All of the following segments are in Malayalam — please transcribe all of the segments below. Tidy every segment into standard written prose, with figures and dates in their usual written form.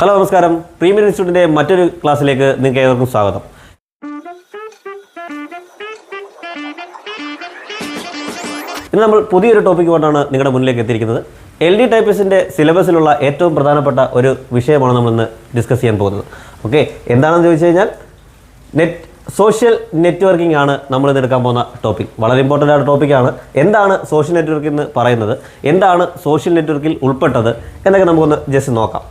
ഹലോ നമസ്കാരം. പ്രീമിയർ ഇൻസ്റ്റിറ്റ്യൂട്ടിൻ്റെ മറ്റൊരു ക്ലാസ്സിലേക്ക് നിങ്ങൾക്ക് ഏവർക്കും സ്വാഗതം. ഇന്ന് നമ്മൾ പുതിയൊരു ടോപ്പിക്കുമായിട്ടാണ് നിങ്ങളുടെ മുന്നിലേക്ക് എത്തിയിരിക്കുന്നത്. LD ടൈപ്പിസ്റ്റിൻ്റെ സിലബസിലുള്ള ഏറ്റവും പ്രധാനപ്പെട്ട ഒരു വിഷയമാണ് നമ്മളിന്ന് ഡിസ്കസ് ചെയ്യാൻ പോകുന്നത്. ഓക്കെ, എന്താണെന്ന് ചോദിച്ചു കഴിഞ്ഞാൽ സോഷ്യൽ നെറ്റ്വർക്കിംഗ് ആണ് നമ്മൾ ഇന്ന് എടുക്കാൻ പോകുന്ന ടോപ്പിക്. വളരെ ഇമ്പോർട്ടൻ്റ് ആയ ടോപ്പിക്കാണ്. എന്താണ് സോഷ്യൽ നെറ്റ്വർക്കിംഗ് എന്ന് പറയുന്നത്, എന്താണ് സോഷ്യൽ നെറ്റ്വർക്കിൽ ഉൾപ്പെട്ടത് എന്നൊക്കെ നമുക്കൊന്ന് ജസ്റ്റ് നോക്കാം.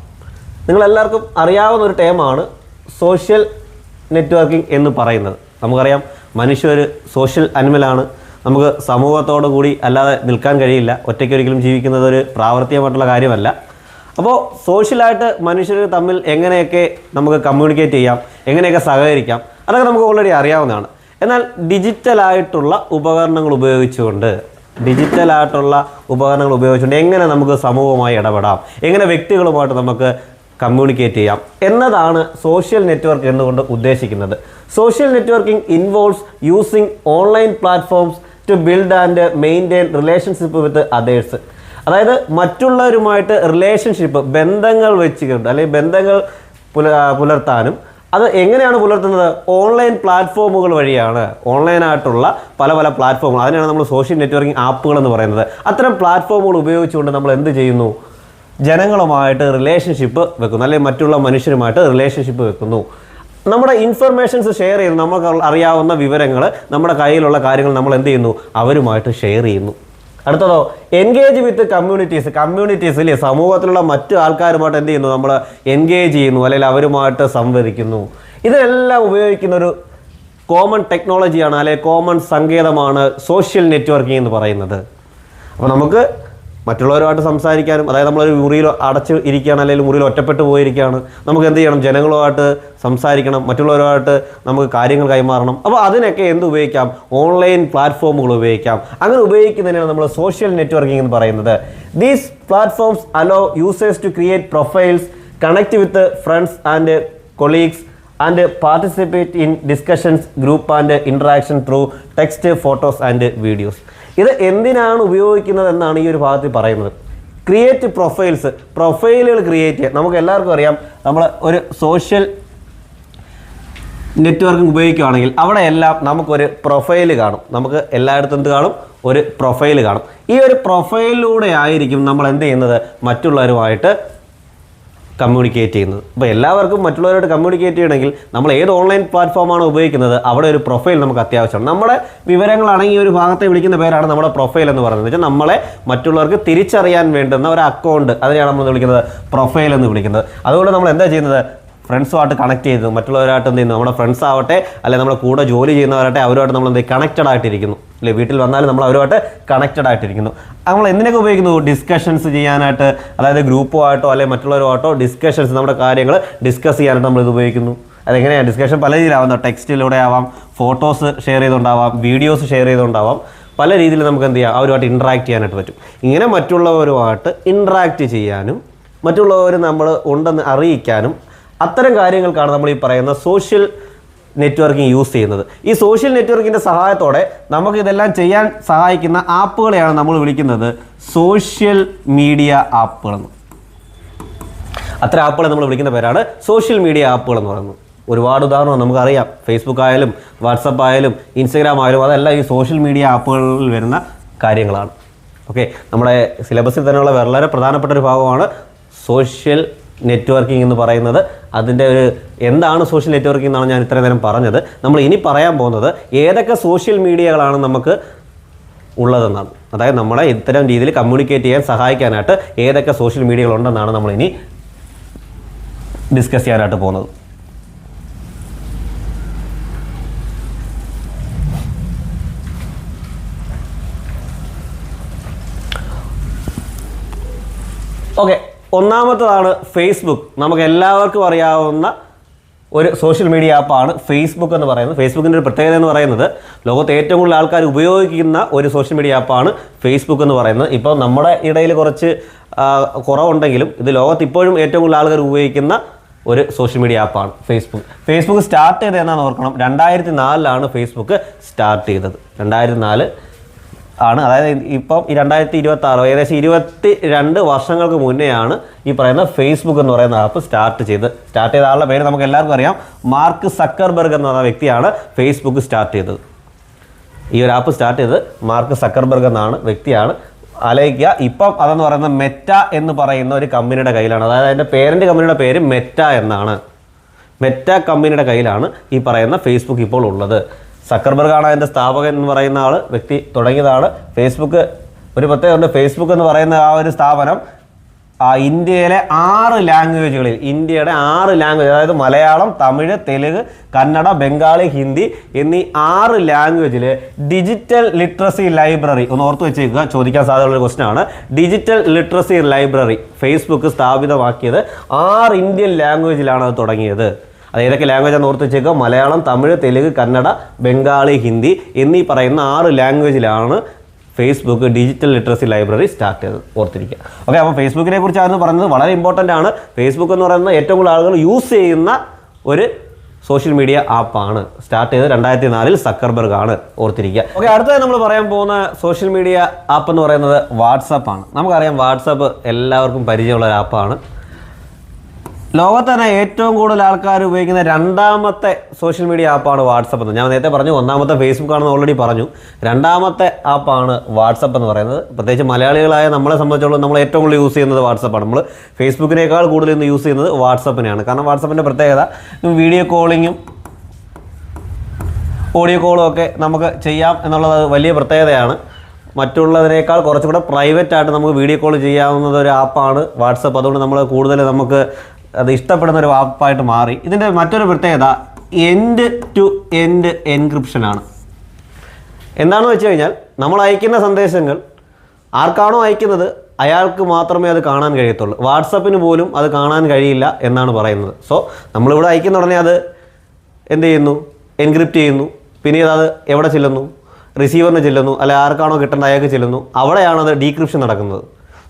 നിങ്ങളെല്ലാവർക്കും അറിയാവുന്ന ഒരു ടേമാണ് സോഷ്യൽ നെറ്റ്വർക്കിംഗ് എന്ന് പറയുന്നത്. നമുക്കറിയാം, മനുഷ്യ ഒരു സോഷ്യൽ അനിമലാണ്. നമുക്ക് സമൂഹത്തോടു കൂടി അല്ലാതെ നിൽക്കാൻ കഴിയില്ല. ഒറ്റയ്ക്കൊരിക്കലും ജീവിക്കുന്നത് ഒരു പ്രാവർത്തികമായിട്ടുള്ള കാര്യമല്ല. അപ്പോൾ സോഷ്യലായിട്ട് മനുഷ്യർ തമ്മിൽ എങ്ങനെയൊക്കെ നമുക്ക് കമ്മ്യൂണിക്കേറ്റ് ചെയ്യാം, എങ്ങനെയൊക്കെ സഹകരിക്കാം, അതൊക്കെ നമുക്ക് ഓൾറെഡി അറിയാവുന്നതാണ്. എന്നാൽ ഡിജിറ്റലായിട്ടുള്ള ഉപകരണങ്ങൾ ഉപയോഗിച്ചുകൊണ്ട് എങ്ങനെ നമുക്ക് സമൂഹവുമായി ഇടപെടാം, എങ്ങനെ വ്യക്തികളുമായിട്ട് നമുക്ക് കമ്മ്യൂണിക്കേറ്റ് ചെയ്യാം എന്നതാണ് സോഷ്യൽ നെറ്റ്വർക്ക് എന്നുകൊണ്ട് ഉദ്ദേശിക്കുന്നത്. Social networking involves using online platforms to build and maintain relationship with others. അതായത് മറ്റുള്ളവരുമായിട്ട് റിലേഷൻഷിപ്പ്, ബന്ധങ്ങൾ വെച്ചുകൊണ്ട് അല്ലെങ്കിൽ ബന്ധങ്ങൾ പുലർത്താനും അത് എങ്ങനെയാണ് പുലർത്തുന്നത്? ഓൺലൈൻ പ്ലാറ്റ്ഫോമുകൾ വഴിയാണ്. ഓൺലൈനായിട്ടുള്ള പല പല പ്ലാറ്റ്ഫോമുകൾ, അതിനാണ് നമ്മൾ സോഷ്യൽ നെറ്റ്വർക്കിംഗ് ആപ്പുകൾ എന്ന് പറയുന്നത്. അത്തരം പ്ലാറ്റ്ഫോമുകൾ ഉപയോഗിച്ചുകൊണ്ട് നമ്മൾ എന്ത് ചെയ്യുന്നു? ജനങ്ങളുമായിട്ട് റിലേഷൻഷിപ്പ് വെക്കുന്നു, അല്ലെങ്കിൽ മറ്റുള്ള മനുഷ്യരുമായിട്ട് റിലേഷൻഷിപ്പ് വെക്കുന്നു. നമ്മുടെ ഇൻഫർമേഷൻസ് ഷെയർ ചെയ്യുന്നു. നമുക്ക് അറിയാവുന്ന വിവരങ്ങൾ, നമ്മുടെ കയ്യിലുള്ള കാര്യങ്ങൾ നമ്മൾ എന്ത് ചെയ്യുന്നു? അവരുമായിട്ട് ഷെയർ ചെയ്യുന്നു. അടുത്തതോ, എൻഗേജ് വിത്ത് കമ്മ്യൂണിറ്റീസിൽ സമൂഹത്തിലുള്ള മറ്റു ആൾക്കാരുമായിട്ട് എന്ത് ചെയ്യുന്നു? നമ്മൾ എൻഗേജ് ചെയ്യുന്നു, അല്ലെങ്കിൽ അവരുമായിട്ട് സംവദിക്കുന്നു. ഇതിനെല്ലാം ഉപയോഗിക്കുന്ന ഒരു കോമൺ ടെക്നോളജിയാണ്, അല്ലെങ്കിൽ കോമൺ സങ്കേതമാണ് സോഷ്യൽ നെറ്റ്വർക്കിംഗ് എന്ന് പറയുന്നത്. അപ്പോൾ നമുക്ക് മറ്റുള്ളവരുമായിട്ട് സംസാരിക്കാനും, അതായത് നമ്മളൊരു മുറിയിൽ അടച്ച് ഇരിക്കുകയാണ്, അല്ലെങ്കിൽ മുറിയിൽ ഒറ്റപ്പെട്ട് പോയിരിക്കുകയാണ്, നമുക്ക് എന്ത് ചെയ്യണം? ജനങ്ങളുമായിട്ട് സംസാരിക്കണം, മറ്റുള്ളവരുമായിട്ട് നമുക്ക് കാര്യങ്ങൾ കൈമാറണം. അപ്പോൾ അതിനൊക്കെ എന്ത് ഉപയോഗിക്കാം? ഓൺലൈൻ പ്ലാറ്റ്ഫോമുകൾ ഉപയോഗിക്കാം. അങ്ങനെ ഉപയോഗിക്കുന്നതിനാണ് നമ്മൾ സോഷ്യൽ നെറ്റ്വർക്കിംഗ് എന്ന് പറയുന്നത്. These platforms allow users to create profiles, connect with friends and colleagues and participate in discussions, group and interaction through text, photos and videos. ഇത് എന്തിനാണ് ഉപയോഗിക്കുന്നത് എന്നാണ് ഈ ഒരു ഭാഗത്തിൽ പറയുന്നത്. ക്രിയേറ്റ് പ്രൊഫൈലുകൾ ക്രിയേറ്റ് ചെയ്യാൻ. നമുക്ക് എല്ലാവർക്കും അറിയാം, നമ്മൾ ഒരു സോഷ്യൽ നെറ്റ്വർക്കിംഗ് ഉപയോഗിക്കുകയാണെങ്കിൽ അവിടെ എല്ലാം നമുക്കൊരു പ്രൊഫൈൽ കാണും. നമുക്ക് എല്ലായിടത്തും എന്ത് കാണും? ഒരു പ്രൊഫൈൽ കാണും. ഈ ഒരു പ്രൊഫൈലിലൂടെ ആയിരിക്കും നമ്മൾ എന്ത് ചെയ്യുന്നത്? മറ്റുള്ളവരുമായിട്ട് കമ്മ്യൂണിക്കേറ്റ് ചെയ്യുന്നത്. അപ്പോൾ എല്ലാവർക്കും മറ്റുള്ളവരോട് കമ്മ്യൂണിക്കേറ്റ് ചെയ്യണമെങ്കിൽ നമ്മൾ ഏത് ഓൺലൈൻ പ്ലാറ്റ്ഫോമാണ് ഉപയോഗിക്കുന്നത്, അവിടെ ഒരു പ്രൊഫൈൽ നമുക്ക് അത്യാവശ്യമാണ്. നമ്മുടെ വിവരങ്ങളാണെങ്കിൽ ഈ ഒരു ഭാഗത്തെ വിളിക്കുന്ന പേരാണ് നമ്മുടെ പ്രൊഫൈൽ എന്ന് പറയുന്നത്. വെച്ചാൽ നമ്മളെ മറ്റുള്ളവർക്ക് തിരിച്ചറിയാൻ വേണ്ടുന്ന ഒരു അക്കൗണ്ട്, അതിനെയാണ് നമ്മൾ വിളിക്കുന്നത് പ്രൊഫൈൽ എന്ന് വിളിക്കുന്നത്. അതുകൊണ്ട് നമ്മൾ എന്താ ചെയ്യുന്നത്? ഫ്രണ്ട്സുമായിട്ട് കണക്ട് ചെയ്തു, മറ്റുള്ളവരായിട്ട് എന്ത് ചെയ്യുന്നു? നമ്മുടെ ഫ്രണ്ട്സ് ആവട്ടെ, അല്ലെങ്കിൽ നമ്മുടെ കൂടെ ജോലി ചെയ്യുന്നവരാട്ടെ, അവരുമായിട്ട് നമ്മൾ എന്ത് കണക്റ്റഡ് ആയിട്ടിരിക്കുന്നു. അല്ലെ, വീട്ടിൽ വന്നാലും നമ്മൾ അവരുമായിട്ട് കണക്റ്റഡ് ആയിട്ടിരിക്കുന്നു. നമ്മൾ എന്തിനൊക്കെ ഉപയോഗിക്കുന്നു? ഡിസ്കഷൻസ് ചെയ്യാനായിട്ട്, അതായത് ഗ്രൂപ്പുമായിട്ടോ അല്ലെങ്കിൽ മറ്റുള്ളവരുമായിട്ടോ ഡിസ്കഷൻസ്, നമ്മുടെ കാര്യങ്ങൾ ഡിസ്കസ് ചെയ്യാനായിട്ട് നമ്മളിത് ഉപയോഗിക്കുന്നു. അതെങ്ങനെയാണ്? ഡിസ്കഷൻ പല രീതിയിലാവാം. ടെക്സ്റ്റിലൂടെ ആവാം, ഫോട്ടോസ് ഷെയർ ചെയ്തുകൊണ്ടാവാം, വീഡിയോസ് ഷെയർ ചെയ്തുകൊണ്ടാവാം. പല രീതിയിൽ നമുക്ക് എന്ത് ചെയ്യാം? അവരുമായിട്ട് ഇൻട്രാക്ട് ചെയ്യാനായിട്ട് പറ്റും. ഇങ്ങനെ മറ്റുള്ളവരുമായിട്ട് ഇൻട്രാക്ട് ചെയ്യാനും മറ്റുള്ളവർ നമ്മൾ ഉണ്ടെന്ന് അറിയിക്കാനും അത്തരം കാര്യങ്ങൾക്കാണ് നമ്മൾ ഈ പറയുന്ന സോഷ്യൽ നെറ്റ്വർക്കിംഗ് യൂസ് ചെയ്യുന്നത്. ഈ സോഷ്യൽ നെറ്റ്വർക്കിൻ്റെ സഹായത്തോടെ നമുക്ക് ഇതെല്ലാം ചെയ്യാൻ സഹായിക്കുന്ന ആപ്പുകളെയാണ് നമ്മൾ വിളിക്കുന്നത് സോഷ്യൽ മീഡിയ ആപ്പുകളെന്ന്. അത്തരം ആപ്പുകളെ നമ്മൾ വിളിക്കുന്ന പേരാണ് സോഷ്യൽ മീഡിയ ആപ്പുകൾ എന്ന് പറയുന്നത്. ഒരുപാട് ഉദാഹരണം നമുക്കറിയാം. ഫേസ്ബുക്ക് ആയാലും വാട്സപ്പ് ആയാലും ഇൻസ്റ്റഗ്രാം ആയാലും അതെല്ലാം ഈ സോഷ്യൽ മീഡിയ ആപ്പുകളിൽ വരുന്ന കാര്യങ്ങളാണ്. ഓക്കെ, നമ്മുടെ സിലബസിൽ തന്നെയുള്ള വളരെ പ്രധാനപ്പെട്ട ഒരു ഭാഗമാണ് സോഷ്യൽ നെറ്റ്വർക്കിംഗ് എന്ന് പറയുന്നത്. അതിൻ്റെ ഒരു എന്താണ് സോഷ്യൽ നെറ്റ്വർക്കിംഗ് എന്നാണ് ഞാൻ ഇത്രയും നേരം പറഞ്ഞത്. നമ്മൾ ഇനി പറയാൻ പോകുന്നത് ഏതൊക്കെ സോഷ്യൽ മീഡിയകളാണ് നമുക്ക് ഉള്ളതെന്നാണ്. അതായത് നമ്മളെ ഇത്തരം രീതിയിൽ കമ്മ്യൂണിക്കേറ്റ് ചെയ്യാൻ സഹായിക്കാനായിട്ട് ഏതൊക്കെ സോഷ്യൽ മീഡിയകളുണ്ടെന്നാണ് നമ്മൾ ഇനി ഡിസ്കസ് ചെയ്യാനായിട്ട് പോകുന്നത്. ഓക്കെ, ഒന്നാമത്തതാണ് ഫേസ്ബുക്ക്. നമുക്ക് എല്ലാവർക്കും അറിയാവുന്ന ഒരു സോഷ്യൽ മീഡിയ ആപ്പാണ് ഫേസ്ബുക്ക് എന്ന് പറയുന്നത്. ഫേസ്ബുക്കിൻ്റെ ഒരു പ്രത്യേകത എന്ന് പറയുന്നത് ലോകത്ത് ഏറ്റവും കൂടുതൽ ആൾക്കാർ ഉപയോഗിക്കുന്ന ഒരു സോഷ്യൽ മീഡിയ ആപ്പാണ് ഫേസ്ബുക്ക് എന്ന് പറയുന്നത്. ഇപ്പോൾ നമ്മുടെ ഇടയിൽ കുറച്ച് കുറവുണ്ടെങ്കിലും ഇത് ലോകത്ത് ഇപ്പോഴും ഏറ്റവും കൂടുതൽ ആൾക്കാർ ഉപയോഗിക്കുന്ന ഒരു സോഷ്യൽ മീഡിയ ആപ്പാണ് ഫേസ്ബുക്ക് സ്റ്റാർട്ട് ചെയ്തത് എന്നാണ് ഓർക്കണം. 2004 ഫേസ്ബുക്ക് സ്റ്റാർട്ട് ചെയ്തത്. 2004 ആണ്. അതായത് ഇപ്പം ഈ 2026 ഏകദേശം 22 വർഷങ്ങൾക്ക് മുന്നെയാണ് ഈ പറയുന്ന ഫേസ്ബുക്ക് എന്ന് പറയുന്ന ആപ്പ് സ്റ്റാർട്ട് ചെയ്ത ആളുടെ പേര് നമുക്ക് എല്ലാവർക്കും അറിയാം. മാർക്ക് സക്കർബർഗ് എന്ന് പറയുന്ന വ്യക്തിയാണ് ഫേസ്ബുക്ക് സ്റ്റാർട്ട് ചെയ്തത്. ഈ ഒരു ആപ്പ് സ്റ്റാർട്ട് ചെയ്തത് മാർക്ക് സക്കർബർഗ് എന്നാണ് വ്യക്തിയാണ്. ആലോചിക്കുക, ഇപ്പം അതെന്ന് പറയുന്നത് മെറ്റ എന്ന് പറയുന്ന ഒരു കമ്പനിയുടെ കയ്യിലാണ്. അതായത് അതിൻ്റെ പേരൻ്റ് കമ്പനിയുടെ പേര് മെറ്റ എന്നാണ്. മെറ്റ കമ്പനിയുടെ കയ്യിലാണ് ഈ പറയുന്ന ഫേസ്ബുക്ക് ഇപ്പോൾ ഉള്ളത്. സക്കർബർഗാണ് അതിൻ്റെ സ്ഥാപകൻ എന്ന് പറയുന്ന വ്യക്തി തുടങ്ങിയതാണ്. ഫേസ്ബുക്ക് ഒരു പ്രത്യേകത, ഫേസ്ബുക്ക് എന്ന് പറയുന്ന ആ ഒരു സ്ഥാപനം ഇന്ത്യയിലെ 6 ലാംഗ്വേജുകളിൽ, ഇന്ത്യയുടെ 6 ലാംഗ്വേജ്, അതായത് മലയാളം, തമിഴ്, തെലുങ്ക്, കന്നഡ, ബംഗാളി, ഹിന്ദി എന്നീ 6 ലാംഗ്വേജിൽ ഡിജിറ്റൽ ലിറ്ററസി ലൈബ്രറി, ഒന്ന് ഓർത്ത് വെച്ചേക്കുക, ചോദിക്കാൻ സാധ്യതയുള്ള ക്വസ്റ്റൻ ആണ്. ഡിജിറ്റൽ ലിറ്ററസി ലൈബ്രറി ഫേസ്ബുക്ക് സ്ഥാപിതമാക്കിയത് 6 ഇന്ത്യൻ ലാംഗ്വേജിലാണ് അത് തുടങ്ങിയത്. അത് ഏതൊക്കെ ലാംഗ്വേജാണ് ഓർത്ത് വെച്ചേക്കുക? മലയാളം, തമിഴ്, തെലുങ്ക്, കന്നഡ, ബംഗാളി, ഹിന്ദി എന്നീ പറയുന്ന 6 ലാംഗ്വേജിലാണ് Facebook digital literacy library start ചെയ്തത്. ഓർത്തിരിക്കുക. ഓക്കെ, അപ്പോൾ ഫേസ്ബുക്കിനെ കുറിച്ചാണ് പറഞ്ഞത്. വളരെ ഇമ്പോർട്ടൻ്റ് ആണ്. ഫേസ്ബുക്ക് എന്ന് പറയുന്നത് ഏറ്റവും കൂടുതൽ ആളുകൾ യൂസ് ചെയ്യുന്ന ഒരു സോഷ്യൽ മീഡിയ ആപ്പാണ്. സ്റ്റാർട്ട് ചെയ്തത് 2004 സക്കർബർഗ് ആണ്. ഓർത്തിരിക്കുക. ഓക്കെ, അടുത്തത് നമ്മൾ പറയാൻ പോകുന്ന സോഷ്യൽ മീഡിയ ആപ്പ് എന്ന് പറയുന്നത് വാട്സപ്പ് ആണ്. നമുക്കറിയാം വാട്സപ്പ് എല്ലാവർക്കും പരിചയമുള്ള ഒരു ആപ്പാണ്. ലോകത്ത് തന്നെ ഏറ്റവും കൂടുതൽ ആൾക്കാർ ഉപയോഗിക്കുന്ന 2ാമത്തെ സോഷ്യൽ മീഡിയ ആപ്പാണ് വാട്സപ്പ് എന്ന്. ഞാൻ നേരത്തെ പറഞ്ഞു 1ാമത്തെ ഫേസ്ബുക്ക് ആണെന്ന് ഓൾറെഡി പറഞ്ഞു. 2ാമത്തെ ആപ്പാണ് വാട്സപ്പ് എന്ന് പറയുന്നത്. പ്രത്യേകിച്ച് മലയാളികളായ നമ്മളെ സംബന്ധിച്ചോളം നമ്മൾ ഏറ്റവും കൂടുതൽ യൂസ് ചെയ്യുന്നത് വാട്സപ്പാണ്. നമ്മൾ ഫേസ്ബുക്കിനേക്കാൾ കൂടുതൽ ഇന്ന് യൂസ് ചെയ്യുന്നത് വാട്സപ്പിനെയാണ്. കാരണം വാട്സപ്പിൻ്റെ പ്രത്യേകത വീഡിയോ കോളിങ്ങും ഓഡിയോ കോളും ഒക്കെ നമുക്ക് ചെയ്യാം എന്നുള്ളത് വലിയ പ്രത്യേകതയാണ്. മറ്റുള്ളതിനേക്കാൾ കുറച്ചുകൂടെ പ്രൈവറ്റായിട്ട് നമുക്ക് വീഡിയോ കോൾ ചെയ്യാവുന്ന ഒരു ആപ്പാണ് വാട്സപ്പ്. അതുകൊണ്ട് നമ്മൾ കൂടുതൽ നമുക്ക് അത് ഇഷ്ടപ്പെടുന്ന ഒരു ആപ്പായിട്ട് മാറി. ഇതിൻ്റെ മറ്റൊരു പ്രത്യേകത എൻഡ് ടു എൻഡ് എൻക്രിപ്ഷനാണ്. എന്താണെന്ന് വെച്ച് കഴിഞ്ഞാൽ നമ്മൾ അയക്കുന്ന സന്ദേശങ്ങൾ ആർക്കാണോ അയക്കുന്നത് അയാൾക്ക് മാത്രമേ അത് കാണാൻ കഴിയത്തുള്ളൂ. വാട്സപ്പിന് പോലും അത് കാണാൻ കഴിയില്ല എന്നാണ് പറയുന്നത്. സോ നമ്മളിവിടെ അയക്കുന്ന ഉടനെ അത് എന്ത് ചെയ്യുന്നു? എൻക്രിപ്റ്റ് ചെയ്യുന്നു. പിന്നീട് അത് എവിടെ ചെല്ലുന്നു? റിസീവറിന് ചെല്ലുന്നു, അല്ലെ ആർക്കാണോ കിട്ടേണ്ട അയാൾക്ക് ചെല്ലുന്നു. അവിടെയാണ് അത് ഡീക്രിപ്ഷൻ നടക്കുന്നത്.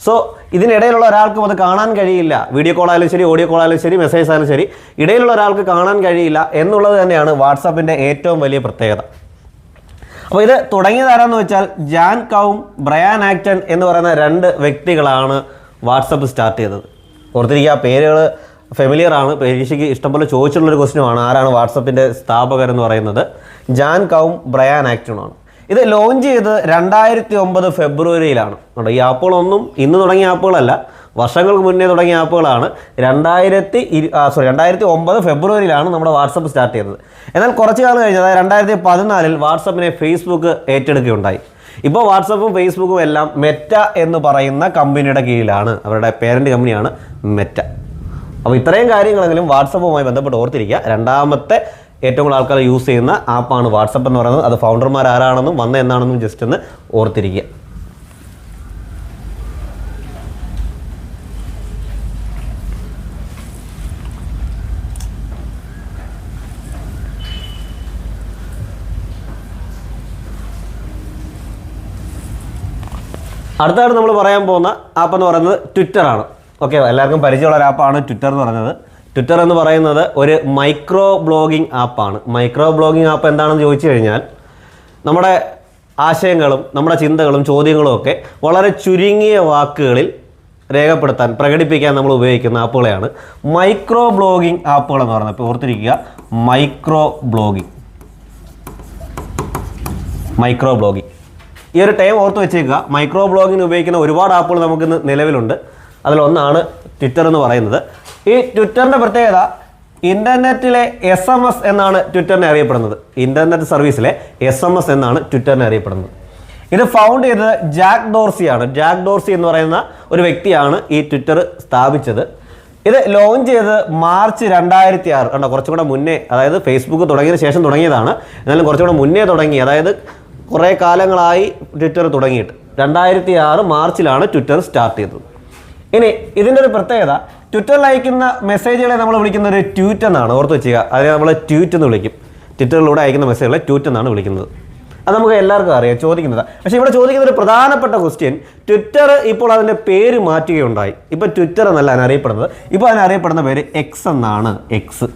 സോ ഇതിനിടയിലുള്ള ഒരാൾക്കും അത് കാണാൻ കഴിയില്ല. വീഡിയോ കോൾ ആയാലും ശരി, ഓഡിയോ കോൾ ആയാലും ശരി, മെസ്സേജ് ആയാലും ശരി, ഇടയിലുള്ള ഒരാൾക്ക് കാണാൻ കഴിയില്ല എന്നുള്ളത് തന്നെയാണ് വാട്സപ്പിൻ്റെ ഏറ്റവും വലിയ പ്രത്യേകത. അപ്പോൾ ഇത് തുടങ്ങിയത് ആരാന്ന് വെച്ചാൽ ജാൻ കൗം, ബ്രയാൻ ആക്ടൺ എന്ന് പറയുന്ന 2 വ്യക്തികളാണ് വാട്സപ്പ് സ്റ്റാർട്ട് ചെയ്തത്. ഓർത്തിരിക്കുക, പേരുകൾ ഫെമിലിയർ ആണ്. പരീക്ഷയ്ക്ക് ഇഷ്ടംപോലെ ചോദിച്ചിട്ടുള്ളൊരു ക്വസ്റ്റ്യനുമാണ്. ആരാണ് വാട്സപ്പിൻ്റെ സ്ഥാപകർ എന്ന് പറയുന്നത്? ജാൻ കൗം, ബ്രയാൻ ആക്ടണാണ്. ഇത് ലോഞ്ച് ചെയ്തത് 2009 ഫെബ്രുവരിയിലാണ്. ഈ ആപ്പുകളൊന്നും ഇന്ന് തുടങ്ങിയ ആപ്പുകളല്ല, വർഷങ്ങൾക്ക് മുന്നേ തുടങ്ങിയ ആപ്പുകളാണ്. 2009 ഫെബ്രുവരിയിലാണ് നമ്മുടെ വാട്സപ്പ് സ്റ്റാർട്ട് ചെയ്തത്. എന്നാൽ കുറച്ച് കാലം കഴിഞ്ഞ്, അതായത് 2014 വാട്സപ്പിനെ ഫേസ്ബുക്ക് ഏറ്റെടുക്കുകയുണ്ടായി. ഇപ്പോൾ വാട്സപ്പും ഫേസ്ബുക്കും എല്ലാം മെറ്റ എന്ന് പറയുന്ന കമ്പനിയുടെ കീഴിലാണ്. അവരുടെ പേരൻറ്റ് കമ്പനിയാണ് മെറ്റ. അപ്പോൾ ഇത്രയും കാര്യങ്ങളെങ്കിലും വാട്സപ്പുമായി ബന്ധപ്പെട്ട് ഓർത്തിരിക്കുക. 2ാമത്തെ ഏറ്റവും കൂടുതൽ ആൾക്കാർ യൂസ് ചെയ്യുന്ന ആപ്പാണ് വാട്സപ്പ് എന്ന് പറയുന്നത്. അത് ഫൗണ്ടർമാർ ആരാണെന്നും വന്ന എന്നാണെന്നും ജസ്റ്റ് ഒന്ന് ഓർത്തിരിക്കുക. അടുത്തായിട്ട് നമ്മൾ പറയാൻ പോകുന്ന ആപ്പ് എന്ന് പറയുന്നത് ട്വിറ്ററാണ്. ഓക്കെ, എല്ലാവർക്കും പരിചയമുള്ള ഒരു ആപ്പാണ് ട്വിറ്റർ എന്ന് പറയുന്നത്. ട്വിറ്റർ എന്ന് പറയുന്നത് ഒരു മൈക്രോ ബ്ലോഗിംഗ് ആപ്പാണ്. മൈക്രോ ബ്ലോഗിംഗ് ആപ്പ് എന്താണെന്ന് ചോദിച്ചു കഴിഞ്ഞാൽ നമ്മുടെ ആശയങ്ങളും നമ്മുടെ ചിന്തകളും ചോദ്യങ്ങളും ഒക്കെ വളരെ ചുരുങ്ങിയ വാക്കുകളിൽ രേഖപ്പെടുത്താൻ, പ്രകടിപ്പിക്കാൻ നമ്മൾ ഉപയോഗിക്കുന്ന ആപ്പുകളെയാണ് മൈക്രോ ബ്ലോഗിംഗ് ആപ്പുകൾ എന്ന് പറയുന്നത്. ഇപ്പോൾ ഓർത്തിരിക്കുക, മൈക്രോ ബ്ലോഗിംഗ്. ഈ ഒരു ടൈം ഓർത്ത് വെച്ചേക്കുക. മൈക്രോ ബ്ലോഗിംഗ് ഉപയോഗിക്കുന്ന ഒരുപാട് ആപ്പുകൾ നമുക്ക് ഇന്ന് നിലവിലുണ്ട്. അതിലൊന്നാണ് ട്വിറ്റർ എന്ന് പറയുന്നത്. ഈ ട്വിറ്ററിൻ്റെ പ്രത്യേകത ഇൻ്റർനെറ്റിലെ SMS എന്നാണ് ട്വിറ്ററിനെ അറിയപ്പെടുന്നത്. ഇൻ്റർനെറ്റ് സർവീസിലെ SMS എന്നാണ് ട്വിറ്ററിനെ അറിയപ്പെടുന്നത്. ഇത് ഫൗണ്ട് ചെയ്തത് ജാക്ക് ഡോർസിയാണ്. ജാക്ക് ഡോർസി എന്ന് പറയുന്ന ഒരു വ്യക്തിയാണ് ഈ ട്വിറ്റർ സ്ഥാപിച്ചത്. ഇത് ലോഞ്ച് ചെയ്തത് മാർച്ച് 2006. കണ്ടോ, കുറച്ചും കൂടെ മുന്നേ, അതായത് ഫേസ്ബുക്ക് തുടങ്ങിയതിന് ശേഷം തുടങ്ങിയതാണ്. എന്നാലും കുറച്ചും കൂടെ മുന്നേ തുടങ്ങി. അതായത് കുറേ കാലങ്ങളായി ട്വിറ്റർ തുടങ്ങിയിട്ട് 2006 മാർച്ചിലാണ് ട്വിറ്റർ സ്റ്റാർട്ട് ചെയ്തത്. ഇനി ഇതിൻ്റെ ഒരു പ്രത്യേകത, ട്വിറ്ററിൽ അയക്കുന്ന മെസ്സേജുകളെ നമ്മൾ വിളിക്കുന്ന ഒരു ട്വീറ്റ് എന്നാണ്. ഓർത്ത് വെക്കുക, അതിനെ നമ്മൾ ട്വീറ്റ് എന്ന് വിളിക്കും. ട്വിറ്ററിലൂടെ അയക്കുന്ന മെസ്സേജുകളെ ട്വീറ്റ് എന്നാണ് വിളിക്കുന്നത്. അത് നമുക്ക് എല്ലാവർക്കും അറിയാം, ചോദിക്കുന്നത്. പക്ഷേ ഇവിടെ ചോദിക്കുന്ന ഒരു പ്രധാനപ്പെട്ട ക്വസ്റ്റ്യൻ, ട്വിറ്റർ ഇപ്പോൾ അതിൻ്റെ പേര് മാറ്റുകയുണ്ടായി. ഇപ്പോൾ ട്വിറ്റർ എന്നല്ല അതിനറിയപ്പെടുന്നത്. ഇപ്പോൾ അതിനറിയപ്പെടുന്ന പേര് എക്സ് എന്നാണ്. എക്സ്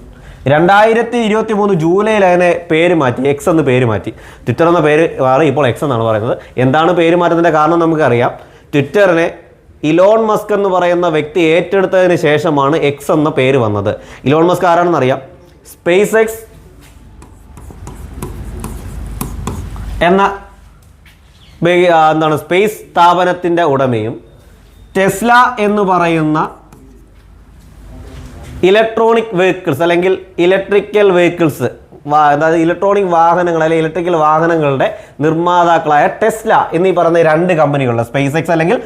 2023 ജൂലൈയിൽ അതിനെ പേര് മാറ്റി, എക്സ് എന്ന് പേര് മാറ്റി. ട്വിറ്റർ എന്ന പേര് മാറി ഇപ്പോൾ എക്സ് എന്നാണ് പറയുന്നത്. എന്താണ് പേര് മാറ്റത്തിൻ്റെ കാരണം നമുക്കറിയാം. ട്വിറ്ററിനെ ഇലോൺ മസ്ക് എന്ന് പറയുന്ന വ്യക്തി ഏറ്റെടുത്തതിന് ശേഷമാണ് എക്സ് എന്ന പേര് വന്നത്. ഇലോൺ മസ്ക് ആരാണെന്നറിയാം. സ്പേസ് എക്സ് എന്ന സ്പേസ് സ്ഥാപനത്തിൻ്റെ ഉടമയും ടെസ്ല എന്ന് പറയുന്ന ഇലക്ട്രോണിക് വെഹിക്കിൾസ് അല്ലെങ്കിൽ ഇലക്ട്രിക്കൽ വെഹിക്കിൾസ്, അതായത് ഇലക്ട്രോണിക് വാഹനങ്ങൾ അല്ലെങ്കിൽ ഇലക്ട്രിക്കൽ വാഹനങ്ങളുടെ നിർമ്മാതാക്കളായ ടെസ്ല എന്നീ പറയുന്ന 2 കമ്പനികളുടെ സ്പേസ് എക്സ് അല്ലെങ്കിൽ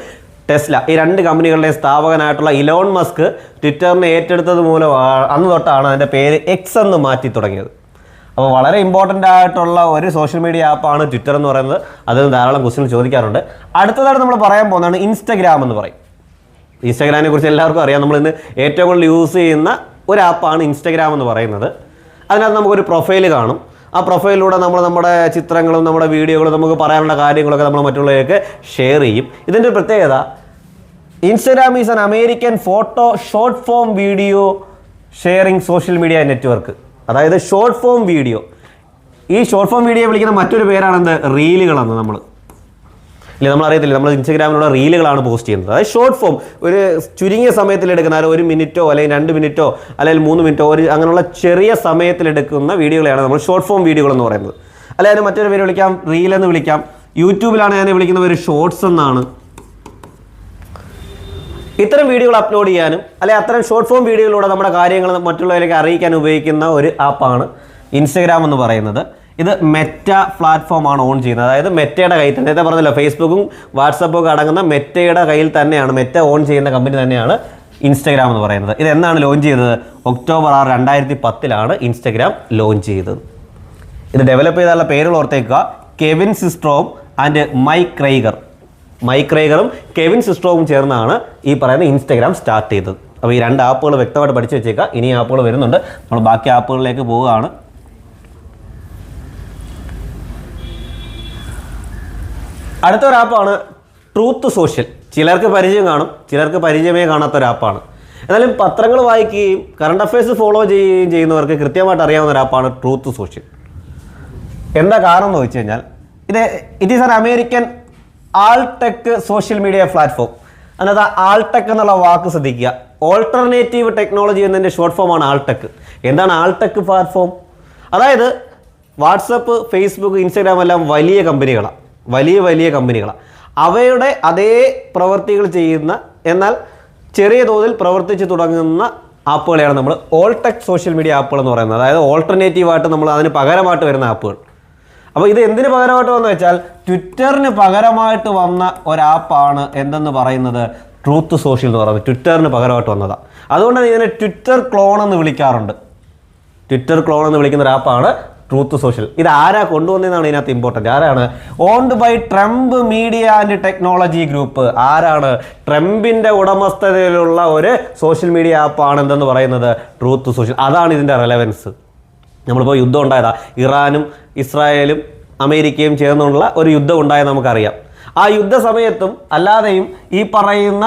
ടെസ്ല, ഈ 2 കമ്പനികളുടെ സ്ഥാപകനായിട്ടുള്ള ഇലോൺ മസ്ക് ട്വിറ്ററിനെ ഏറ്റെടുത്തത് മൂലം അന്ന് തൊട്ടാണ് അതിൻ്റെ പേര് എക്സ് എന്ന് മാറ്റി തുടങ്ങിയത്. അപ്പോൾ വളരെ ഇമ്പോർട്ടൻ്റ് ആയിട്ടുള്ള ഒരു സോഷ്യൽ മീഡിയ ആപ്പാണ് ട്വിറ്റർ എന്ന് പറയുന്നത്. അതിന് ധാരാളം ക്വസ്റ്റ്യൻ ചോദിക്കാറുണ്ട്. അടുത്തതായിട്ട് നമ്മൾ പറയാൻ പോകുന്നതാണ് ഇൻസ്റ്റഗ്രാം എന്ന് പറയും. ഇൻസ്റ്റഗ്രാമിനെ കുറിച്ച് എല്ലാവർക്കും അറിയാം. നമ്മൾ ഇന്ന് ഏറ്റവും കൂടുതൽ യൂസ് ചെയ്യുന്ന ഒരു ആപ്പാണ് ഇൻസ്റ്റഗ്രാം എന്ന് പറയുന്നത്. അതിനകത്ത് നമുക്കൊരു പ്രൊഫൈൽ കാണും. ആ പ്രൊഫൈലിലൂടെ നമ്മൾ നമ്മുടെ ചിത്രങ്ങളും നമ്മുടെ വീഡിയോകളും നമുക്ക് പറയാനുള്ള കാര്യങ്ങളൊക്കെ നമ്മൾ മറ്റുള്ളവർക്ക് ഷെയർ ചെയ്യും. ഇതിൻ്റെ ഒരു പ്രത്യേകത, Instagram is an American photo short form video sharing social media network. അതായത് ഷോർട്ട് ഫോം വീഡിയോ. ഈ ഷോർട്ട് ഫോം വീഡിയോ വിളിക്കുന്ന മറ്റൊരു പേരാണ് എന്ത്, റീലുകളെന്ന്. നമ്മൾ അറിയത്തില്ല, നമ്മൾ ഇൻസ്റ്റഗ്രാമിലൂടെ റീലുകളാണ് പോസ്റ്റ് ചെയ്യുന്നത്. അതായത് ഷോർട്ട് ഫോം, ഒരു ചുരുങ്ങിയ സമയത്തിലെടുക്കുന്ന 1 മിനിറ്റോ അല്ലെങ്കിൽ 2 മിനിറ്റോ അല്ലെങ്കിൽ 3 മിനിറ്റോ അങ്ങനെയുള്ള ചെറിയ സമയത്തിലെടുക്കുന്ന വീഡിയോകളെയാണ് നമ്മൾ ഷോർട്ട് ഫോം വീഡിയോകൾ എന്ന് പറയുന്നത്. അല്ലെങ്കിൽ അതിന് മറ്റൊരു പേര് വിളിക്കാം, റീലെന്ന് വിളിക്കാം. യൂട്യൂബിലാണ് അതിനെ വിളിക്കുന്ന ഒരു ഷോർട്സ് എന്നാണ്. ഇത്തരം വീഡിയോകൾ അപ്ലോഡ് ചെയ്യാനും അല്ലെങ്കിൽ അത്തരം ഷോർട്ട് ഫോം വീഡിയോയിലൂടെ നമ്മുടെ കാര്യങ്ങൾ മറ്റുള്ളവരിലേക്ക് അറിയിക്കാൻ ഉപയോഗിക്കുന്ന ഒരു ആപ്പാണ് ഇൻസ്റ്റഗ്രാം എന്ന് പറയുന്നത്. ഇത് മെറ്റ പ്ലാറ്റ്ഫോമാണ് ഓൺ ചെയ്യുന്നത്. അതായത് മെറ്റയുടെ കയ്യിൽ തന്നെ, നേരത്തെ പറഞ്ഞല്ലോ ഫേസ്ബുക്കും വാട്സപ്പും ഒക്കെ അടങ്ങുന്ന മെറ്റയുടെ കയ്യിൽ തന്നെയാണ്, മെറ്റ ഓൺ ചെയ്യുന്ന കമ്പനി തന്നെയാണ് ഇൻസ്റ്റഗ്രാം എന്ന് പറയുന്നത്. ഇത് എന്നാണ് ലോഞ്ച് ചെയ്തത്? ഒക്ടോബർ 6, 2010 ഇൻസ്റ്റഗ്രാം ലോഞ്ച് ചെയ്തത്. ഇത് ഡെവലപ്പ് ചെയ്താലുള്ള പേരുകൾ ഓർത്തേക്കുക, Kevin Systrom and mic റൈഗറും Kevin സിസ്ട്രോവും ചേർന്നാണ് ഈ പറയുന്ന ഇൻസ്റ്റഗ്രാം സ്റ്റാർട്ട് ചെയ്തത്. അപ്പോൾ ഈ 2 ആപ്പുകൾ വ്യക്തമായിട്ട് പഠിച്ചു വെച്ചേക്കുക. ഇനി ആപ്പുകൾ വരുന്നുണ്ട്, നമ്മൾ ബാക്കി ആപ്പുകളിലേക്ക് പോവുകയാണ്. അടുത്തൊരു ആപ്പാണ് ട്രൂത്ത് സോഷ്യൽ. ചിലർക്ക് പരിചയം കാണും, ചിലർക്ക് പരിചയമേ കാണാത്തൊരു ആപ്പാണ്. എന്നാലും പത്രങ്ങൾ വായിക്കുകയും കറണ്ട് അഫയേഴ്സ് ഫോളോ ചെയ്യുകയും ചെയ്യുന്നവർക്ക് കൃത്യമായിട്ട് അറിയാവുന്ന ഒരു ആപ്പാണ് ട്രൂത്ത് സോഷ്യൽ. എന്താ കാരണം എന്ന് വെച്ച് കഴിഞ്ഞാൽ, it is an American alt tech social media platform. അതിനകത്ത് ആൾടെക് എന്നുള്ള വാക്ക് ശ്രദ്ധിക്കുക. ഓൾട്ടർനേറ്റീവ് ടെക്നോളജി എന്നതിൻ്റെ ഷോർട്ട് ഫോമാണ് ആൾടെക്. എന്താണ് ആൾടെക് പ്ലാറ്റ്ഫോം? അതായത് വാട്സപ്പ്, ഫേസ്ബുക്ക്, ഇൻസ്റ്റാഗ്രാം എല്ലാം വലിയ കമ്പനികളാണ്, വലിയ കമ്പനികളാണ്. അവയുടെ അതേ പ്രവൃത്തികൾ ചെയ്യുന്ന എന്നാൽ ചെറിയ തോതിൽ പ്രവർത്തിച്ച് തുടങ്ങുന്ന ആപ്പുകളെയാണ് നമ്മൾ ഓൾടെക് സോഷ്യൽ മീഡിയ ആപ്പുകൾ എന്ന് പറയുന്നത്. അതായത് ഓൾട്ടർനേറ്റീവായിട്ട് നമ്മൾ അതിന് പകരമായിട്ട് വരുന്ന ആപ്പുകൾ. അപ്പോൾ ഇത് എന്തിന് പകരമായിട്ട് വന്നു വെച്ചാൽ, ട്വിറ്ററിന് പകരമായിട്ട് വന്ന ഒരാപ്പാണ് എന്തെന്ന് പറയുന്നത്, ട്രൂത്ത് സോഷ്യൽ എന്ന് പറയുന്നത്. ട്വിറ്ററിന് പകരമായിട്ട് വന്നതാണ്. അതുകൊണ്ട് ഇതിനെ ട്വിറ്റർ ക്ലോൺ എന്ന് വിളിക്കാറുണ്ട്. ട്വിറ്റർ ക്ലോൺ എന്ന് വിളിക്കുന്ന ഒരു ആപ്പാണ് ട്രൂത്ത് സോഷ്യൽ. ഇത് ആരാ കൊണ്ടുവന്നതെന്നാണ് ഇതിനകത്ത് ഇമ്പോർട്ടൻറ്റ്. ആരാണ്? Owned by Trump media and technology group. ആരാണ്? ട്രംപിൻ്റെ ഉടമസ്ഥതയിലുള്ള ഒരു സോഷ്യൽ മീഡിയ ആപ്പാണ് എന്തെന്ന് പറയുന്നത്, ട്രൂത്ത് സോഷ്യൽ. അതാണ് ഇതിൻ്റെ റെലവൻസ്. നമ്മളിപ്പോൾ യുദ്ധം ഉണ്ടായതാ, ഇറാനും ഇസ്രായേലും അമേരിക്കയും ചേർന്നുള്ള ഒരു യുദ്ധം ഉണ്ടായത് നമുക്കറിയാം. ആ യുദ്ധ സമയത്തും അല്ലാതെയും ഈ പറയുന്ന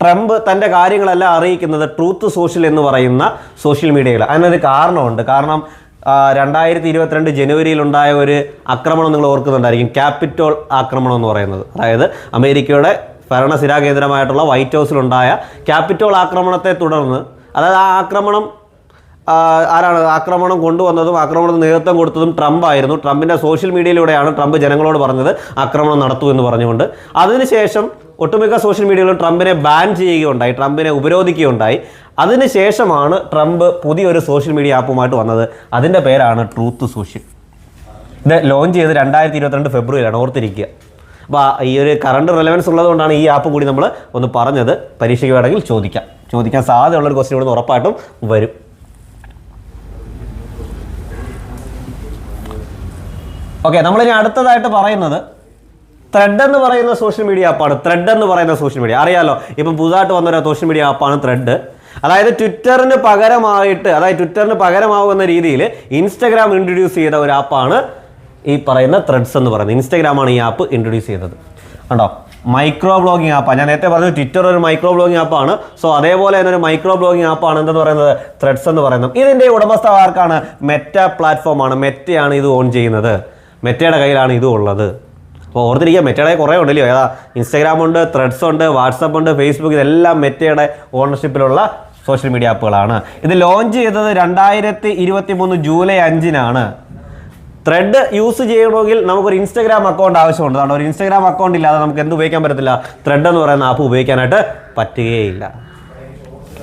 ട്രംപ് തൻ്റെ കാര്യങ്ങളെല്ലാം അറിയിക്കുന്നത് ട്രൂത്ത് സോഷ്യൽ എന്ന് പറയുന്ന സോഷ്യൽ മീഡിയയിൽ. അതിനൊരു കാരണമുണ്ട്. കാരണം 2022 ജനുവരിയിലുണ്ടായ ഒരു ആക്രമണം നിങ്ങൾ ഓർക്കുന്നുണ്ടായിരിക്കും, ക്യാപിറ്റോൾ ആക്രമണം എന്ന് പറയുന്നത്. അതായത് അമേരിക്കയുടെ ഭരണസിരാ കേന്ദ്രമായിട്ടുള്ള വൈറ്റ് ഹൗസിലുണ്ടായ ക്യാപിറ്റോൾ ആക്രമണത്തെ തുടർന്ന്, അതായത് ആ ആക്രമണം കൊണ്ടുവന്നതും ആക്രമണത്തിന് നേതൃത്വം കൊടുത്തതും ട്രംപ് ആയിരുന്നു. ട്രംപിൻ്റെ സോഷ്യൽ മീഡിയയിലൂടെയാണ് ട്രംപ് ജനങ്ങളോട് പറഞ്ഞത് ആക്രമണം നടത്തൂ എന്ന് പറഞ്ഞുകൊണ്ട്. അതിനുശേഷം ഒട്ടുമിക്ക സോഷ്യൽ മീഡിയകളും ട്രംപിനെ ബാൻ ചെയ്യുകയുണ്ടായി, ട്രംപിനെ ഉപരോധിക്കുകയുണ്ടായി. അതിനുശേഷമാണ് ട്രംപ് പുതിയൊരു സോഷ്യൽ മീഡിയ ആപ്പുമായിട്ട് വന്നത്. അതിൻ്റെ പേരാണ് ട്രൂത്ത് സോഷ്യൽ. ഇത് ലോഞ്ച് ചെയ്ത് 2022 ഫെബ്രുവരിയിലാണ്, ഓർത്തിരിക്കുക. അപ്പോൾ ഈ ഒരു കറണ്ട് റെലവൻസ് ഉള്ളതുകൊണ്ടാണ് ഈ ആപ്പ് കൂടി നമ്മൾ ഒന്ന് പറഞ്ഞത്. പരീക്ഷയ്ക്ക് വേണമെങ്കിൽ ചോദിക്കാൻ സാധ്യതയുള്ളൊരു ക്വസ്റ്റ്യൻ ഇവിടെ ഉറപ്പായിട്ടും വരും. ഓക്കെ, നമ്മളിനി അടുത്തതായിട്ട് പറയുന്നത് ത്രെഡ് എന്ന് പറയുന്ന സോഷ്യൽ മീഡിയ ആപ്പാണ്. ത്രെഡ് എന്ന് പറയുന്ന സോഷ്യൽ മീഡിയ അറിയാലോ, ഇപ്പം പുതുതായിട്ട് വന്നൊരു സോഷ്യൽ മീഡിയ ആപ്പാണ് ത്രെഡ്. അതായത് ട്വിറ്ററിന് പകരമാവുന്ന രീതിയിൽ ഇൻസ്റ്റഗ്രാം ഇൻട്രൊഡ്യൂസ് ചെയ്ത ഒരു ആപ്പാണ് ഈ പറയുന്ന ത്രെഡ്സ് എന്ന് പറയുന്നത്. ഇൻസ്റ്റഗ്രാമാണ് ഈ ആപ്പ് ഇൻട്രൊഡ്യൂസ് ചെയ്തത്. കണ്ടോ, മൈക്രോ ബ്ലോഗിങ് ആപ്പാണ്. ഞാൻ നേരത്തെ പറഞ്ഞു ട്വിറ്റർ ഒരു മൈക്രോ ബ്ലോഗിങ് ആപ്പാണ്. സോ അതേപോലെ തന്നെ ഒരു മൈക്രോ ബ്ലോഗിങ് ആപ്പാണ് എന്തെന്ന് പറയുന്നത് ത്രെഡ്സ് എന്ന് പറയുന്നത്. ഇതിൻ്റെ ഉടമസ്ഥ ആർക്കാണ്? മെറ്റ പ്ലാറ്റ്ഫോമാണ്. മെറ്റയാണ് ഇത് ഓൺ ചെയ്യുന്നത്. മെറ്റയുടെ കയ്യിലാണ് ഇത് ഉള്ളത്. അപ്പോൾ ഓർത്തിരിക്കുക, മെറ്റയുടെ കുറേ ഉണ്ടല്ലോ. ഏതാ ഇൻസ്റ്റാഗ്രാം ഉണ്ട്, ത്രെഡ്സ് ഉണ്ട്, വാട്സപ്പ് ഉണ്ട്, ഫേസ്ബുക്ക്, ഇതെല്ലാം മെറ്റയുടെ ഓണർഷിപ്പിലുള്ള സോഷ്യൽ മീഡിയ ആപ്പുകളാണ്. ഇത് ലോഞ്ച് ചെയ്തത് 2023 ജൂലൈ 5-നാണ്. ത്രെഡ് യൂസ് ചെയ്യണമെങ്കിൽ നമുക്കൊരു ഇൻസ്റ്റാഗ്രാം അക്കൗണ്ട് ആവശ്യമുണ്ട്. അതുകൊണ്ട് ഒരു ഇൻസ്റ്റാഗ്രാം അക്കൗണ്ട് ഇല്ലാതെ നമുക്ക് എന്ത് ഉപയോഗിക്കാൻ പറ്റത്തില്ല? ത്രെഡ് എന്ന് പറയുന്ന ആപ്പ് ഉപയോഗിക്കാനായിട്ട് പറ്റുകയില്ല.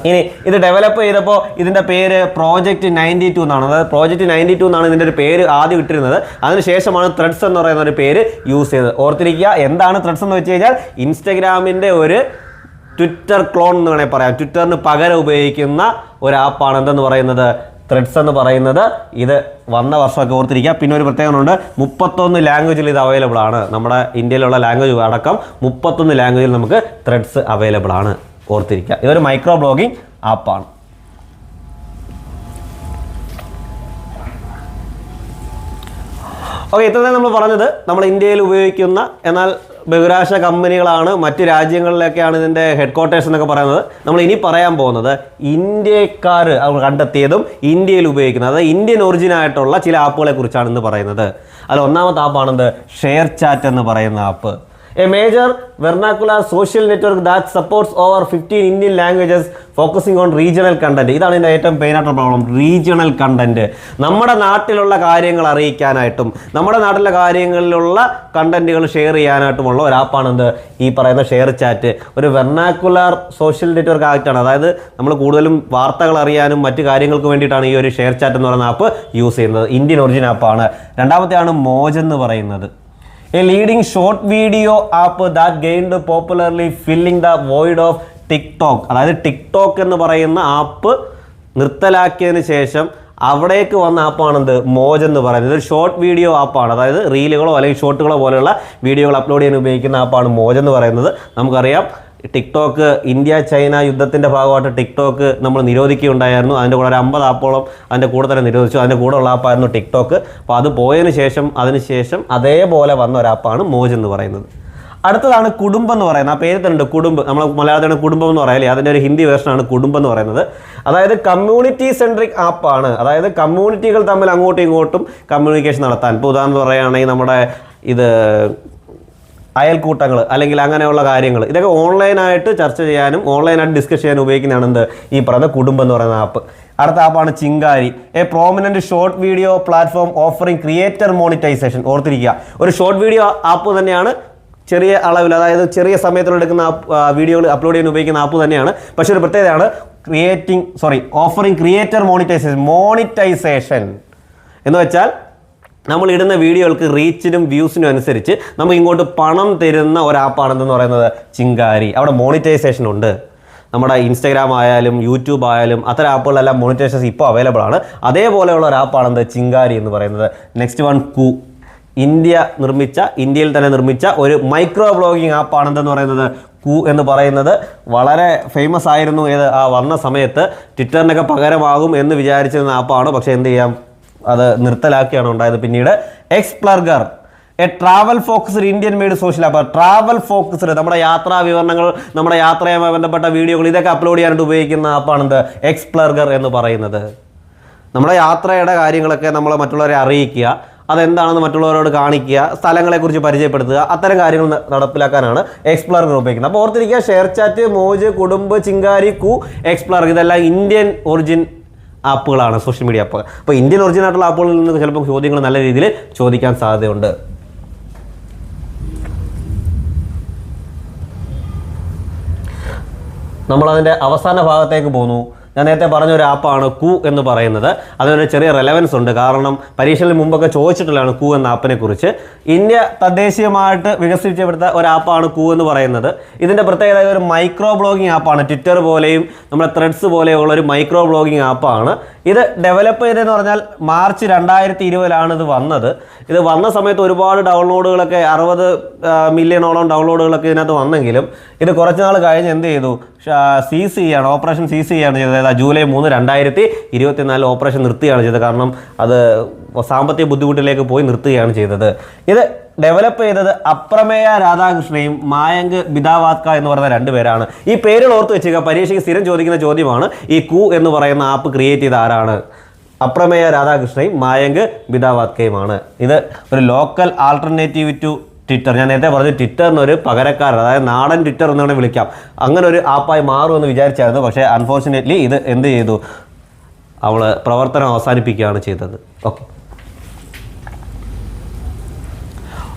ഇനി ഇത് ഡെവലപ്പ് ചെയ്തപ്പോൾ ഇതിൻ്റെ പേര് പ്രോജക്റ്റ് 92 എന്നാണ്. അതായത് പ്രോജക്റ്റ് 92 എന്നാണ് ഇതിൻ്റെ ഒരു പേര് ആദ്യം ഇട്ടിരുന്നത്. അതിനുശേഷമാണ് ത്രെഡ്സ് എന്ന് പറയുന്ന ഒരു പേര് യൂസ് ചെയ്തത്. ഓർത്തിരിക്കുക, എന്താണ് ത്രെഡ്സ് എന്ന് വെച്ച് കഴിഞ്ഞാൽ ഇൻസ്റ്റാഗ്രാമിൻ്റെ ഒരു ട്വിറ്റർ ക്ലോൺ എന്ന് വേണമെങ്കിൽ പറയാം. ട്വിറ്ററിന് പകരം ഉപയോഗിക്കുന്ന ഒരു ആപ്പാണ് എന്തെന്ന് പറയുന്നത് ത്രെഡ്സ് എന്ന് പറയുന്നത്. ഇത് വന്ന വർഷമൊക്കെ ഓർത്തിരിക്കുക. പിന്നെ ഒരു പ്രത്യേകതയുണ്ട്, 31 ലാംഗ്വേജിൽ ഇത് അവൈലബിൾ ആണ്. നമ്മുടെ ഇന്ത്യയിലുള്ള ലാംഗ്വേജ് അടക്കം 31 ലാംഗ്വേജിൽ നമുക്ക് ത്രെഡ്സ് അവൈലബിൾ ആണ്. ഓർത്തിരിക്കുക, ഇതൊരു മൈക്രോ ബ്ലോഗിംഗ് ആപ്പാണ്. ഓക്കെ, ഇത്രയും നമ്മൾ പറഞ്ഞത് നമ്മൾ ഇന്ത്യയിൽ ഉപയോഗിക്കുന്ന എന്നാൽ ബഹിരാകാശ കമ്പനികളാണ്, മറ്റ് രാജ്യങ്ങളിലൊക്കെയാണ് ഇതിൻ്റെ ഹെഡ് ക്വാർട്ടേഴ്സ് എന്നൊക്കെ പറയുന്നത്. നമ്മൾ ഇനി പറയാൻ പോകുന്നത് ഇന്ത്യക്കാർ കണ്ടെത്തിയതും ഇന്ത്യയിൽ ഉപയോഗിക്കുന്നത്, അതായത് ഇന്ത്യൻ ഒറിജിൻ ആയിട്ടുള്ള ചില ആപ്പുകളെ കുറിച്ചാണ് ഇന്ന് പറയുന്നത്. അതിൽ ഒന്നാമത്തെ ആപ്പാണെന്ത്? ഷെയർ ചാറ്റ് എന്ന് പറയുന്ന app. A major vernacular social network that supports over 15 Indian languages focusing on regional content. ഇതാണ് ഇതിൻ്റെ ഏറ്റവും പെയിനായിട്ടുള്ള പ്രോബ്ലം, റീജിയണൽ കണ്ടന്റ്. നമ്മുടെ നാട്ടിലുള്ള കാര്യങ്ങൾ അറിയിക്കാനായിട്ടും നമ്മുടെ നാട്ടിലെ കാര്യങ്ങളിലുള്ള കണ്ടന്റുകൾ ഷെയർ ചെയ്യാനായിട്ടുമുള്ള ഒരു ആപ്പാണെന്ത്? ഈ പറയുന്ന ഷെയർ ചാറ്റ്. ഒരു വെർനാക്കുലർ സോഷ്യൽ നെറ്റ്വർക്ക് ആക്റ്റാണ്. അതായത് നമ്മൾ കൂടുതലും വാർത്തകൾ അറിയാനും മറ്റു കാര്യങ്ങൾക്ക് വേണ്ടിയിട്ടാണ് ഈ ഒരു ഷെയർ ചാറ്റ് എന്ന് പറയുന്ന ആപ്പ് യൂസ് ചെയ്യുന്നത്. ഇന്ത്യൻ ഒറിജിൻ ആപ്പാണ്. രണ്ടാമത്തെയാണ് മോജ് എന്ന് പറയുന്നത്. A leading short video app that gained popularly filling the void of TikTok. അതായത് ടിക്ടോക്ക് എന്ന് പറയുന്ന ആപ്പ് നിർത്തലാക്കിയതിന് ശേഷം അവിടേക്ക് വന്ന ആപ്പാണെന്ത്? മോജ് എന്ന് പറയുന്നത്. ഒരു ഷോർട്ട് വീഡിയോ ആപ്പാണ്. അതായത് റീലുകളോ അല്ലെങ്കിൽ ഷോർട്ടുകളോ പോലെയുള്ള വീഡിയോകൾ അപ്ലോഡ് ചെയ്യാൻ ഉപയോഗിക്കുന്ന ആപ്പാണ് മോജ് എന്ന് പറയുന്നത്. നമുക്കറിയാം ടിക്ടോക്ക് ഇന്ത്യ ചൈന യുദ്ധത്തിൻ്റെ ഭാഗമായിട്ട് ടിക്ടോക്ക് നമ്മൾ നിരോധിക്കുകയുണ്ടായിരുന്നു. അതിൻ്റെ കൂടെ ഒരു 50 ആപ്പോളം അതിൻ്റെ കൂടെ തന്നെ നിരോധിച്ചു. അതിൻ്റെ കൂടെ ഉള്ള ആപ്പായിരുന്നു ടിക്ടോക്ക്. അപ്പോൾ അത് പോയതിന് ശേഷം അതിനുശേഷം അതേപോലെ വന്ന ഒരു ആപ്പാണ് മോജ് എന്ന് പറയുന്നത്. അടുത്തതാണ് കുടുംബം എന്ന് പറയുന്നത്. ആ പേര് തന്നെ ഉണ്ട്, കുടുംബം. നമ്മൾ മലയാളത്തിലാണ് കുടുംബം എന്ന് പറയല്ലേ, അതിൻ്റെ ഒരു ഹിന്ദി വേർഷനാണ് കുടുംബം എന്ന് പറയുന്നത്. അതായത് കമ്മ്യൂണിറ്റി സെൻട്രിക് ആപ്പാണ്. അതായത് കമ്മ്യൂണിറ്റികൾ തമ്മിൽ അങ്ങോട്ടും ഇങ്ങോട്ടും കമ്മ്യൂണിക്കേഷൻ നടത്താൻ. ഇപ്പോൾ ഉദാഹരണം പറയുകയാണെങ്കിൽ നമ്മുടെ ഇത് അയൽക്കൂട്ടങ്ങൾ അല്ലെങ്കിൽ അങ്ങനെയുള്ള കാര്യങ്ങൾ, ഇതൊക്കെ ഓൺലൈനായിട്ട് ചർച്ച ചെയ്യാനും ഓൺലൈനായിട്ട് ഡിസ്കസ് ചെയ്യാനും ഉപയോഗിക്കുന്നതാണ് എന്ത്? ഈ പറയുന്ന കുടുംബം എന്ന് പറയുന്ന ആപ്പ്. അടുത്ത ആപ്പാണ് Chingari. A prominent short video platform offering creator monetization. ഓർത്തിരിക്കുക, ഒരു ഷോർട്ട് വീഡിയോ ആപ്പ് തന്നെയാണ്. ചെറിയ അളവിൽ, അതായത് ചെറിയ സമയത്തിലെടുക്കുന്ന വീഡിയോകൾ അപ്ലോഡ് ചെയ്യാൻ ഉപയോഗിക്കുന്ന ആപ്പ് തന്നെയാണ്. പക്ഷേ ഒരു പ്രത്യേകതയാണ് ഓഫറിംഗ് ക്രിയേറ്റർ മോണിറ്റൈസേഷൻ എന്ന് വെച്ചാൽ നമ്മൾ ഇടുന്ന വീഡിയോകൾക്ക് റീച്ചിനും വ്യൂസിനും അനുസരിച്ച് നമുക്ക് ഇങ്ങോട്ട് പണം തരുന്ന ഒരു ആപ്പാണെന്ന് പറയുന്നത് ചിങ്കാരി. അവിടെ മോണിറ്റൈസേഷൻ ഉണ്ട്. നമ്മുടെ ഇൻസ്റ്റാഗ്രാം ആയാലും യൂട്യൂബ് ആയാലും അത്തരം ആപ്പുകളെല്ലാം മോണിറ്റൈസേഷൻ ഇപ്പോൾ അവൈലബിൾ ആണ്. അതേപോലെയുള്ള ഒരു ആപ്പാണെന്ത്? ചിങ്കാരി എന്ന് പറയുന്നത്. നെക്സ്റ്റ് വൺ കൂ. ഇന്ത്യയിൽ തന്നെ നിർമ്മിച്ച ഒരു മൈക്രോ ബ്ലോഗിങ് ആപ്പാണെന്ന് പറയുന്നത് കൂ എന്ന് പറയുന്നത്. വളരെ ഫേമസ് ആയിരുന്നു വന്ന സമയത്ത്. ട്വിറ്ററിനൊക്കെ പകരമാകും എന്ന് വിചാരിച്ചിരുന്ന ആപ്പാണ്. പക്ഷേ എന്ത് ചെയ്യാം, അത് നിർത്തലാക്കിയാണ് ഉണ്ടായത് പിന്നീട്. Xplurger, a travel focused Indian made social app. Travel focused, നമ്മുടെ യാത്രാ വിവരണങ്ങൾ, നമ്മുടെ യാത്രയുമായി ബന്ധപ്പെട്ട വീഡിയോകൾ, ഇതൊക്കെ അപ്ലോഡ് ചെയ്യാനായിട്ട് ഉപയോഗിക്കുന്ന ആപ്പാണെന്ത്? എക്സ്പ്ലർഗർ എന്ന് പറയുന്നത്. നമ്മുടെ യാത്രയുടെ കാര്യങ്ങളൊക്കെ നമ്മൾ മറ്റുള്ളവരെ അറിയിക്കുക, അതെന്താണെന്ന് മറ്റുള്ളവരോട് കാണിക്കുക, സ്ഥലങ്ങളെക്കുറിച്ച് പരിചയപ്പെടുത്തുക, അത്തരം കാര്യങ്ങൾ നടപ്പിലാക്കാനാണ് എക്സ്പ്ലർഗർ ഉപയോഗിക്കുന്നത്. അപ്പോൾ ഓർത്തിരിക്കുക, ഷെയർ ചാറ്റ്, മോജ്, കുടുംബ്, ചിങ്കാരി, കൂ, എക്സ്പ്ലർഗർ, ഇതെല്ലാം ഇന്ത്യൻ ഒറിജിൻ ആപ്പുകളാണ്, സോഷ്യൽ മീഡിയ ആപ്പുകൾ. അപ്പോൾ ഇന്ത്യൻ ഒറിജിൻ ആയിട്ടുള്ള ആപ്പുകളിൽ നിന്ന് ചിലപ്പോൾ ചോദ്യങ്ങൾ നല്ല രീതിയിൽ ചോദിക്കാൻ സാധ്യതയുണ്ട്. നമ്മളതിൻ്റെ അവസാന ഭാഗത്തേക്ക് പോന്നു. ഞാൻ നേരത്തെ പറഞ്ഞ ഒരു ആപ്പാണ് കൂ എന്ന് പറയുന്നത്. അതിനൊരു ചെറിയ റെലവൻസ് ഉണ്ട്. കാരണം പരീക്ഷയിൽ മുമ്പൊക്കെ ചോദിച്ചിട്ടുള്ളതാണ് കൂ എന്ന ആപ്പിനെ കുറിച്ച്. ഇന്ത്യ തദ്ദേശീയമായിട്ട് വികസിപ്പിച്ചെടുത്ത ഒരു ആപ്പാണ് കൂ എന്ന് പറയുന്നത്. ഇതിൻ്റെ പ്രത്യേകത ഒരു മൈക്രോ ബ്ലോഗിങ് ആപ്പാണ്. ട്വിറ്റർ പോലെയും നമ്മുടെ ത്രെഡ്സ് പോലെയുള്ള ഒരു മൈക്രോ ബ്ലോഗിങ് ആപ്പാണ്. ഇത് ഡെവലപ്പ് ചെയ്തതെന്ന് പറഞ്ഞാൽ മാർച്ച് 2020 ഇത് വന്നത്. ഇത് വന്ന സമയത്ത് ഒരുപാട് ഡൗൺലോഡുകളൊക്കെ 60 മില്യണോളം ഡൗൺലോഡുകളൊക്കെ ഇതിനകത്ത് വന്നെങ്കിലും ഇത് കുറച്ച് നാൾ കഴിഞ്ഞ് എന്ത് ചെയ്തു, ഓപ്പറേഷൻ സീസ് ചെയ്യാണ് ചെയ്തത്. ജൂലൈ 3, 2024 ഓപ്പറേഷൻ നിർത്തുകയാണ് ചെയ്തത്. കാരണം അത് സാമ്പത്തിക ബുദ്ധിമുട്ടിലേക്ക് പോയി നിർത്തുകയാണ് ചെയ്തത്. ഇത് ഡെവലപ്പ് ചെയ്തത് അപ്രമേയ രാധാകൃഷ്ണയും മായങ്ക് ബിദാവാത്ക എന്ന് പറയുന്ന 2 പേരാണ്. ഈ പേരുകൾ ഓർത്ത് വെച്ചുക, പരീക്ഷയ്ക്ക് സ്ഥിരം ചോദിക്കുന്ന ചോദ്യമാണ്. ഈ കൂ എന്ന് പറയുന്ന ആപ്പ് ക്രിയേറ്റ് ചെയ്ത ആരാണ്? അപ്രമേയ രാധാകൃഷ്ണയും മായങ്ക് ബിദാവാത്കയുമാണ്. ഇത് ഒരു ലോക്കൽ ആൾട്ടർനേറ്റീവ് ടു ട്വിറ്റർ. ഞാൻ നേരത്തെ പറഞ്ഞു ട്വിറ്ററിനൊരു പകരക്കാരൻ, അതായത് നാടൻ ട്വിറ്റർ എന്ന് വേണമെങ്കിൽ വിളിക്കാം, അങ്ങനെ ഒരു ആപ്പായി മാറുമെന്ന് വിചാരിച്ചായിരുന്നു. പക്ഷേ അൺഫോർച്ചുനേറ്റ്ലി ഇത് എന്ത് ചെയ്തു? അവൾ പ്രവർത്തനം അവസാനിപ്പിക്കുകയാണ് ചെയ്തത്. ഓക്കെ,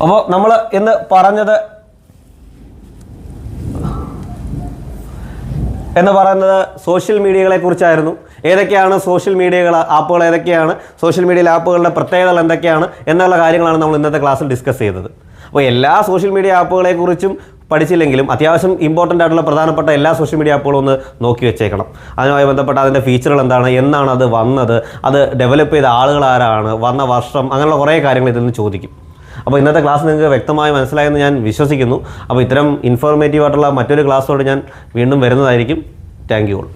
അപ്പോൾ നമ്മൾ ഇന്ന് പറഞ്ഞത് സോഷ്യൽ മീഡിയകളെ കുറിച്ചായിരുന്നു. ഏതൊക്കെയാണ് സോഷ്യൽ ആപ്പുകൾ, ഏതൊക്കെയാണ് സോഷ്യൽ മീഡിയ ആപ്പുകളുടെ പ്രത്യേകതകൾ എന്തൊക്കെയാണ് എന്നുള്ള കാര്യങ്ങളാണ് നമ്മൾ ഇന്നത്തെ ക്ലാസ്സിൽ ഡിസ്കസ് ചെയ്തത്. അപ്പോൾ എല്ലാ സോഷ്യൽ മീഡിയ ആപ്പുകളെക്കുറിച്ചും പഠിച്ചില്ലെങ്കിലും അത്യാവശ്യം ഇമ്പോർട്ടൻ്റ് ആയിട്ടുള്ള പ്രധാനപ്പെട്ട എല്ലാ സോഷ്യൽ മീഡിയ ആപ്പുകളും ഒന്ന് നോക്കി വെച്ചേക്കണം. അതുമായി ബന്ധപ്പെട്ട അതിൻ്റെ ഫീച്ചറുകൾ എന്താണ്, എന്നാണ് അത് വന്നത്, അത് ഡെവലപ്പ് ചെയ്ത ആളുകൾ ആരാണ്, വന്ന വർഷം, അങ്ങനെയുള്ള കുറേ കാര്യങ്ങൾ ഇതിൽ നിന്ന് ചോദിക്കും. അപ്പോൾ ഇന്നത്തെ ക്ലാസ് നിങ്ങൾക്ക് വ്യക്തമായി മനസ്സിലായെന്ന് ഞാൻ വിശ്വസിക്കുന്നു. അപ്പോൾ ഇത്തരം ഇൻഫോർമേറ്റീവ് ആയിട്ടുള്ള മറ്റൊരു ക്ലാസ്സോട് ഞാൻ വീണ്ടും വരുന്നതായിരിക്കും. Thank you all.